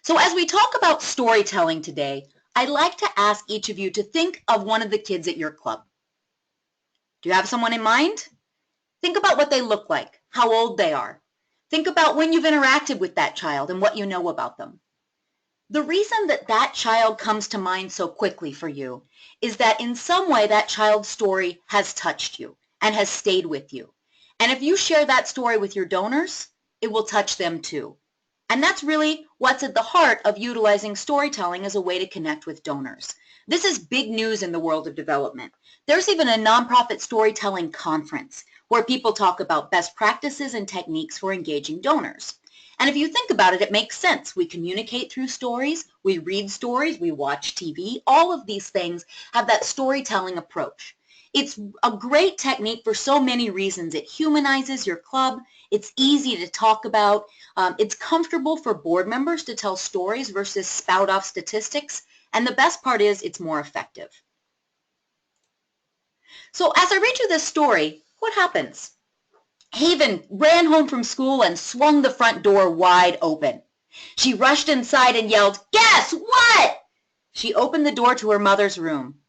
So as we talk about storytelling today, I'd like to ask each of you to think of one of the kids at your club. Do you have someone in mind? Think about what they look like, how old they are. Think about when you've interacted with that child and what you know about them. The reason that that child comes to mind so quickly for you is that in some way that child's story has touched you and has stayed with you. And if you share that story with your donors, it will touch them too. And that's really what's at the heart of utilizing storytelling as a way to connect with donors. This is big news in the world of development. There's even a nonprofit storytelling conference where people talk about best practices and techniques for engaging donors. And if you think about it, it makes sense. We communicate through stories, we read stories, we watch TV. All of these things have that storytelling approach. It's a great technique for so many reasons. It humanizes your club. It's easy to talk about. It's comfortable for board members to tell stories versus spout off statistics. And the best part is it's more effective. So as I read you this story, what happens? Haven ran home from school and swung the front door wide open. She rushed inside and yelled, "Guess what?" She opened the door to her mother's room.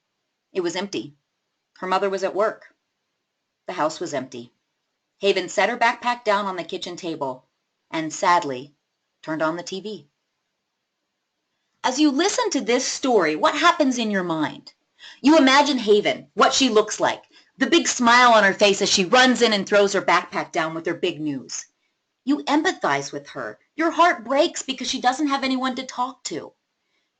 It was empty. Her mother was at work. The house was empty. Haven set her backpack down on the kitchen table and, sadly, turned on the TV. As you listen to this story, what happens in your mind? You imagine Haven, what she looks like, the big smile on her face as she runs in and throws her backpack down with her big news. You empathize with her. Your heart breaks because she doesn't have anyone to talk to.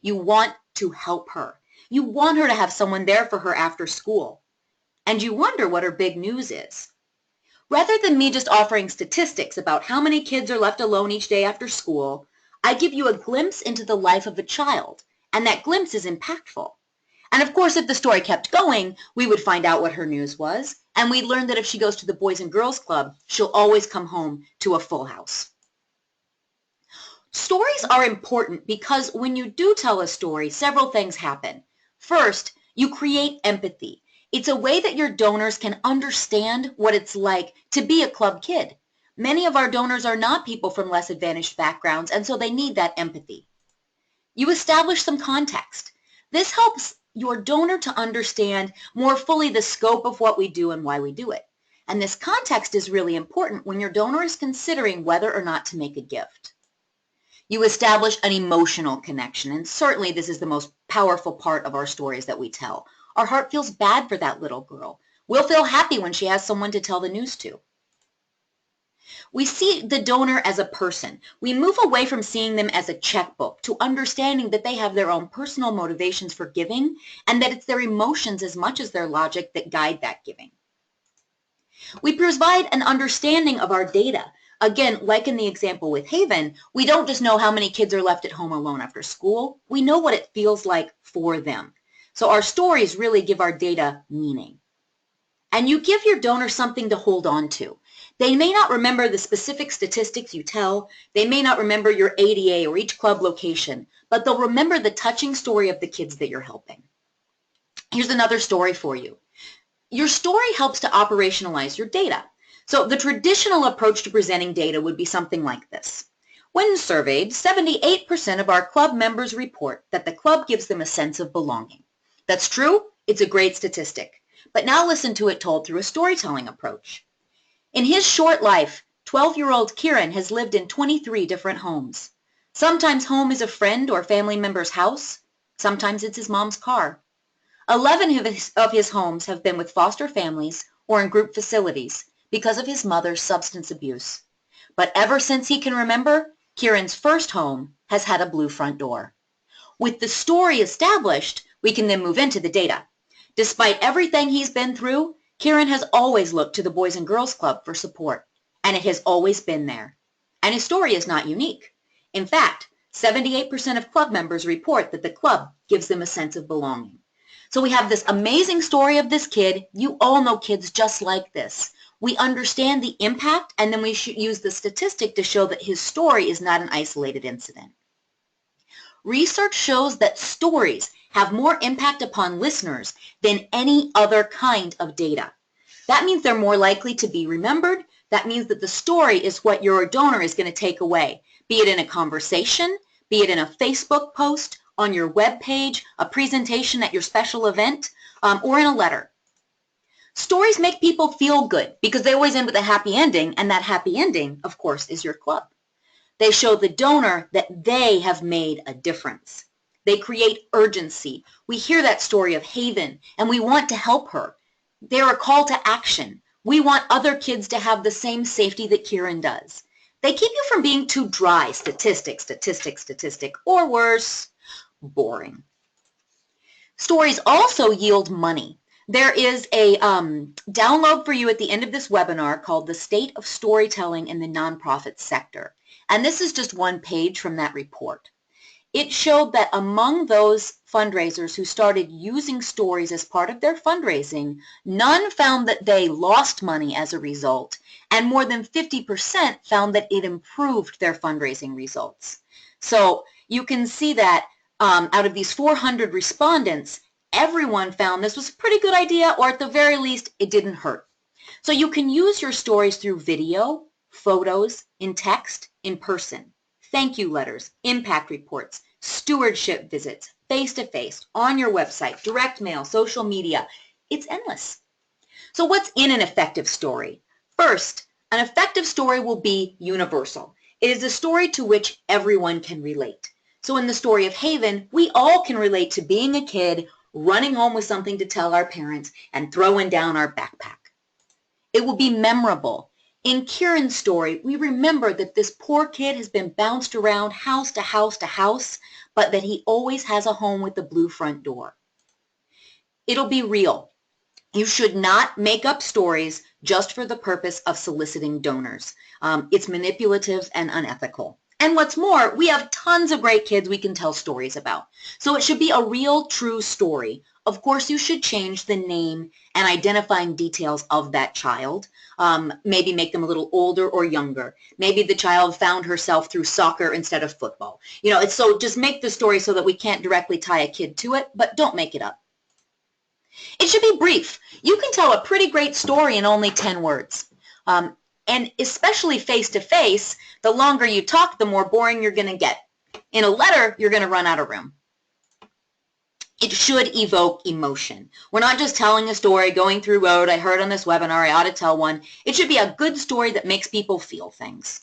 You want to help her. You want her to have someone there for her after school. And you wonder what her big news is. Rather than me just offering statistics about how many kids are left alone each day after school, I give you a glimpse into the life of a child, and that glimpse is impactful. And of course, if the story kept going, we would find out what her news was, and we'd learn that if she goes to the Boys and Girls Club, she'll always come home to a full house. Stories are important because when you do tell a story, several things happen. First, you create empathy. It's a way that your donors can understand what it's like to be a club kid. Many of our donors are not people from less advantaged backgrounds, and so they need that empathy. You establish some context. This helps your donor to understand more fully the scope of what we do and why we do it. And this context is really important when your donor is considering whether or not to make a gift. You establish an emotional connection, and certainly this is the most powerful part of our stories that we tell. Our heart feels bad for that little girl. We'll feel happy when she has someone to tell the news to. We see the donor as a person. We move away from seeing them as a checkbook to understanding that they have their own personal motivations for giving and that it's their emotions as much as their logic that guide that giving. We provide an understanding of our data. Again, like in the example with Haven, we don't just know how many kids are left at home alone after school. We know what it feels like for them. So our stories really give our data meaning. And you give your donor something to hold on to. They may not remember the specific statistics you tell. They may not remember your ADA or each club location, but they'll remember the touching story of the kids that you're helping. Here's another story for you. Your story helps to operationalize your data. So the traditional approach to presenting data would be something like this. When surveyed, 78% of our club members report that the club gives them a sense of belonging. That's true. It's a great statistic. But now listen to it told through a storytelling approach. In his short life, 12-year-old Kieran has lived in 23 different homes. Sometimes home is a friend or family member's house. Sometimes it's his mom's car. 11 of his homes have been with foster families or in group facilities because of his mother's substance abuse. But ever since he can remember, Kieran's first home has had a blue front door. With the story established, we can then move into the data. Despite everything he's been through, Kieran has always looked to the Boys and Girls Club for support, and it has always been there. And his story is not unique. In fact, 78% of club members report that the club gives them a sense of belonging. So we have this amazing story of this kid. You all know kids just like this. We understand the impact, and then we should use the statistic to show that his story is not an isolated incident. Research shows that stories have more impact upon listeners than any other kind of data. That means they're more likely to be remembered. That means that the story is what your donor is going to take away, be it in a conversation, be it in a Facebook post, on your web page, a presentation at your special event, or in a letter. Stories make people feel good because they always end with a happy ending, and that happy ending, of course, is your club. They show the donor that they have made a difference. They create urgency. We hear that story of Haven, and we want to help her. They're a call to action. We want other kids to have the same safety that Kieran does. They keep you from being too dry, statistic, or worse, boring. Stories also yield money. There is a download for you at the end of this webinar called The State of Storytelling in the Nonprofit Sector. And this is just one page from that report. It showed that among those fundraisers who started using stories as part of their fundraising, none found that they lost money as a result, and more than 50% found that it improved their fundraising results. So you can see that out of these 400 respondents, everyone found this was a pretty good idea, or at the very least, it didn't hurt. So you can use your stories through video, photos, in text, in person, thank you letters, impact reports, stewardship visits, face-to-face, on your website, direct mail, social media. It's endless. So what's in an effective story? First, an effective story will be universal. It is a story to which everyone can relate. So in the story of Haven, we all can relate to being a kid, running home with something to tell our parents, and throwing down our backpack. It will be memorable. In Kieran's story, we remember that this poor kid has been bounced around house to house to house, but that he always has a home with the blue front door. It'll be real. You should not make up stories just for the purpose of soliciting donors. It's manipulative and unethical. And what's more, we have tons of great kids we can tell stories about. So it should be a real, true story. Of course, you should change the name and identifying details of that child. Maybe make them a little older or younger. Maybe the child found herself through soccer instead of football. So just make the story so that we can't directly tie a kid to it, but don't make it up. It should be brief. You can tell a pretty great story in only 10 words. And especially face-to-face, the longer you talk, the more boring you're going to get. In a letter, you're going to run out of room. It should evoke emotion. We're not just telling a story, going through road, I heard on this webinar, I ought to tell one. It should be a good story that makes people feel things.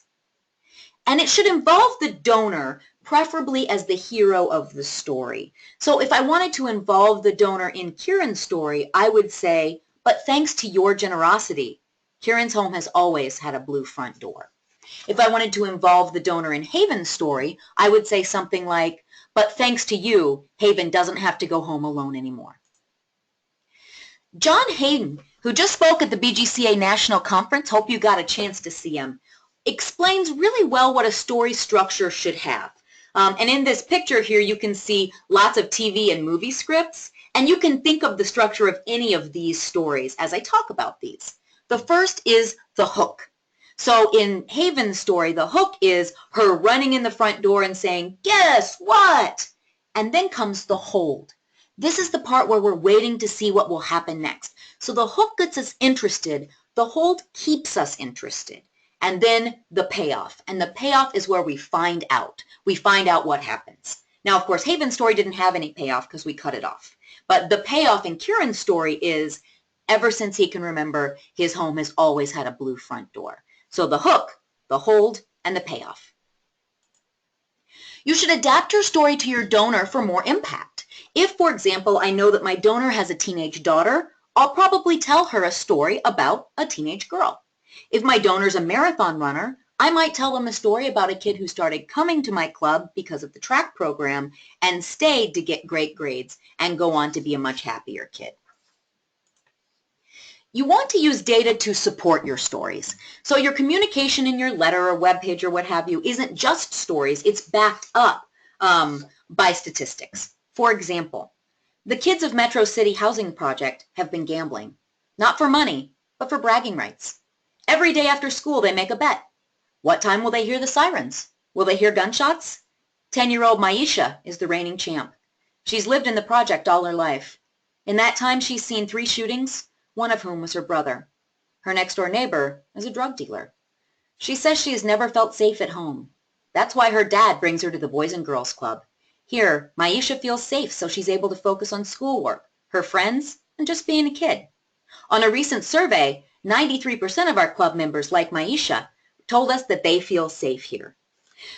And it should involve the donor, preferably as the hero of the story. So if I wanted to involve the donor in Kieran's story, I would say, but thanks to your generosity, Kieran's home has always had a blue front door. If I wanted to involve the donor in Haven's story, I would say something like, but thanks to you, Haven doesn't have to go home alone anymore. John Hayden, who just spoke at the BGCA National Conference, hope you got a chance to see him, explains really well what a story structure should have. And in this picture here, you can see lots of TV and movie scripts, and you can think of the structure of any of these stories as I talk about these. The first is the hook. So in Haven's story, the hook is her running in the front door and saying, guess what? And then comes the hold. This is the part where we're waiting to see what will happen next. So the hook gets us interested. The hold keeps us interested. And then the payoff. And the payoff is where we find out. We find out what happens. Now, of course, Haven's story didn't have any payoff because we cut it off. But the payoff in Kieran's story is, ever since he can remember, his home has always had a blue front door. So the hook, the hold, and the payoff. You should adapt your story to your donor for more impact. If, for example, I know that my donor has a teenage daughter, I'll probably tell her a story about a teenage girl. If my donor's a marathon runner, I might tell them a story about a kid who started coming to my club because of the track program and stayed to get great grades and go on to be a much happier kid. You want to use data to support your stories. So your communication in your letter or webpage or what have you isn't just stories, it's backed up by statistics. For example, the kids of Metro City Housing Project have been gambling, not for money, but for bragging rights. Every day after school they make a bet. What time will they hear the sirens? Will they hear gunshots? 10-year-old Maisha is the reigning champ. She's lived in the project all her life. In that time she's seen 3 shootings, one of whom was her brother. Her next-door neighbor is a drug dealer. She says she has never felt safe at home. That's why her dad brings her to the Boys and Girls Club. Here, Maisha feels safe, so she's able to focus on schoolwork, her friends, and just being a kid. On a recent survey, 93% of our club members, like Maisha, told us that they feel safe here.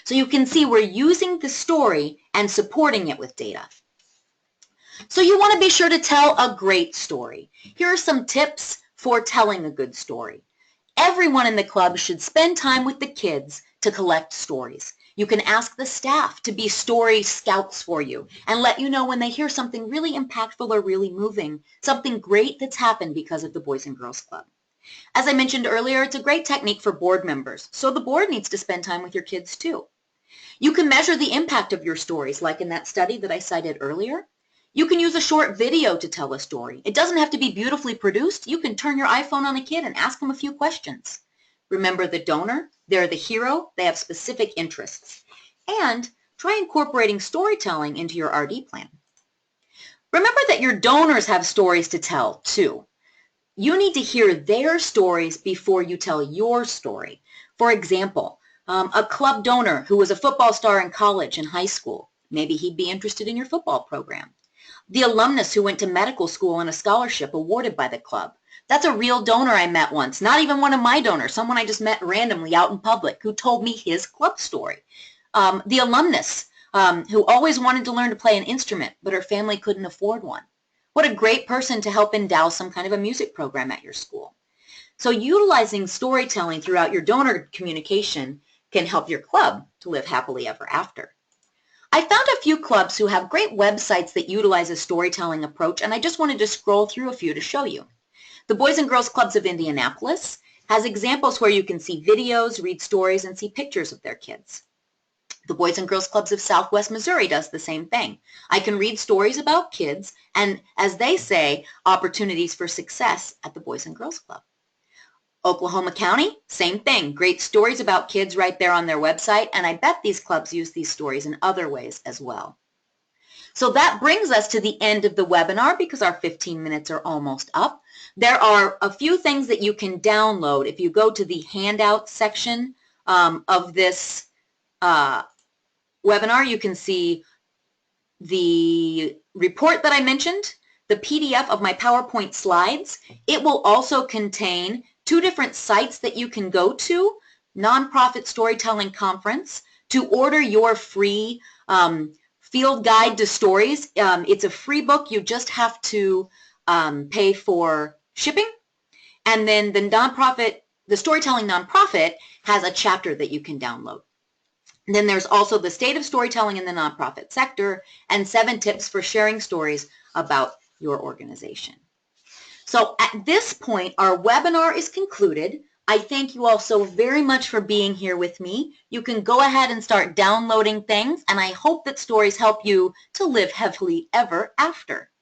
So you can see we're using the story and supporting it with data. So you want to be sure to tell a great story. Here are some tips for telling a good story. Everyone in the club should spend time with the kids to collect stories. You can ask the staff to be story scouts for you and let you know when they hear something really impactful or really moving, something great that's happened because of the Boys and Girls Club. As I mentioned earlier, it's a great technique for board members, so the board needs to spend time with your kids too. You can measure the impact of your stories, like in that study that I cited earlier. You can use a short video to tell a story. It doesn't have to be beautifully produced. You can turn your iPhone on a kid and ask them a few questions. Remember the donor, they're the hero, they have specific interests. And try incorporating storytelling into your RD plan. Remember that your donors have stories to tell too. You need to hear their stories before you tell your story. For example, a club donor who was a football star in college and high school, maybe he'd be interested in your football program. The alumnus who went to medical school on a scholarship awarded by the club. That's a real donor I met once, not even one of my donors, someone I just met randomly out in public who told me his club story. The alumnus who always wanted to learn to play an instrument, but her family couldn't afford one. What a great person to help endow some kind of a music program at your school. So utilizing storytelling throughout your donor communication can help your club to live happily ever after. I found a few clubs who have great websites that utilize a storytelling approach, and I just wanted to scroll through a few to show you. The Boys and Girls Clubs of Indianapolis has examples where you can see videos, read stories, and see pictures of their kids. The Boys and Girls Clubs of Southwest Missouri does the same thing. I can read stories about kids and, as they say, opportunities for success at the Boys and Girls Club. Oklahoma County, same thing. Great stories about kids right there on their website, and I bet these clubs use these stories in other ways as well. So that brings us to the end of the webinar because our 15 minutes are almost up. There are a few things that you can download. If you go to the handout section of this webinar, you can see the report that I mentioned, the PDF of my PowerPoint slides. It will also contain 2 different sites that you can go to, Nonprofit Storytelling Conference, to order your free field guide to stories. It's a free book. You just have to pay for shipping. And then the Storytelling Nonprofit has a chapter that you can download. And then there's also the state of storytelling in the nonprofit sector and 7 tips for sharing stories about your organization. So at this point, our webinar is concluded. I thank you all so very much for being here with me. You can go ahead and start downloading things, and I hope that stories help you to live happily ever after.